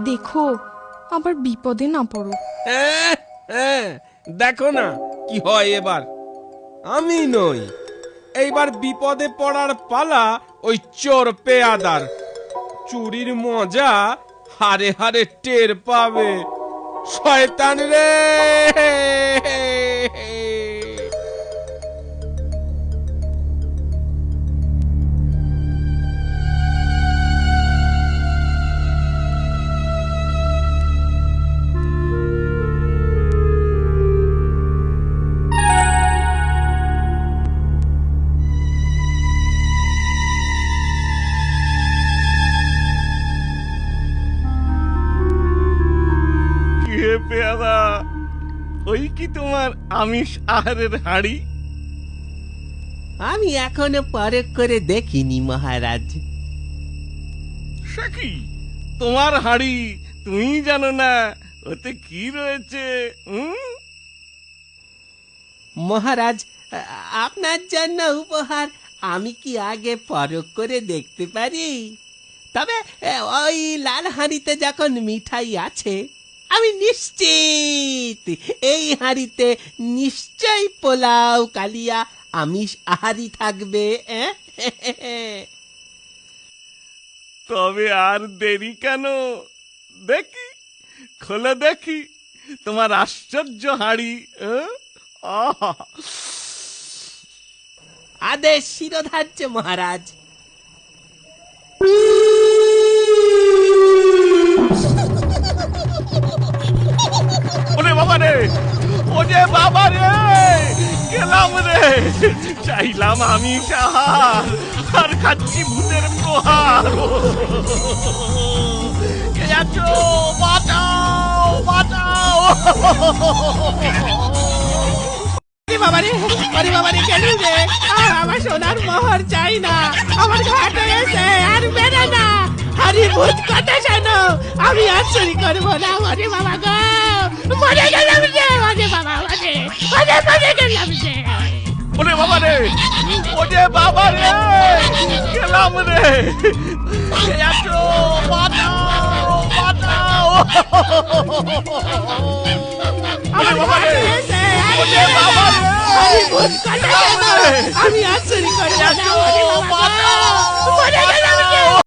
দেখো আবার বিপদে না পড়ো। দেখো না কি হয় এবার। আমি নই, এইবার বিপদে পড়ার পালা ওই চোর পেয়াদার। চুরির মজা হারে হারে টের পাবে। শয়তান রে! কে পেয়াদা, ওই কি তোমার আমিষ আহারের হাড়ি? আমি এখনো পরখ করে দেখিনি মহারাজ। সে কি, তোমার হাড়ি তুমি জানো না ওতে কি রয়েছে? মহারাজ, আপনার জন্য উপহার আমি কি আগে পরখ করে দেখতে পারি? তবে ওই লাল হাঁড়িতে যখন মিঠাই আছে, আমি নিশ্চিত এই হাঁড়িতে নিশ্চয় পোলাও কালিয়া আমিষ আহারই থাকবে। তবে আর দেরি কেন, দেখি, খোলে দেখি তোমার আশ্চর্য হাড়ি। আহা! আদেশ শিরোধার্য মহারাজ। ওরে বাবা রে, ওরে বাবা রে, গেলাম রে। চাইলাম আমি সাহার, আর খাচ্ছি ভূতের প্রহার। কে আছো? বাঁচাও, বাঁচাও! বাবারে, আরে বাবারে, কেন রে? আমার সোনার মোহর চাই না, আমার ঘাট হয়েছে, আর বেড়ে না। আরে ভূত কথা শোনো, আমি আর চুরি করবো না। ওরে বাবা গো, মরে গেলাম রে। ওরে বাবা, মরে গেলাম রে। ওরে বাবা রে, ওরে বাবা রে, গেলাম রে। কে আছো? বাঁচাও, বাঁচাও! আমার ঘাট হয়েছে, ওরে বাবা রে, আরে ভূত কথা শোনো, আমি আর চুরি করবো না। ওরে বাবা গো, মরে গেলাম রে।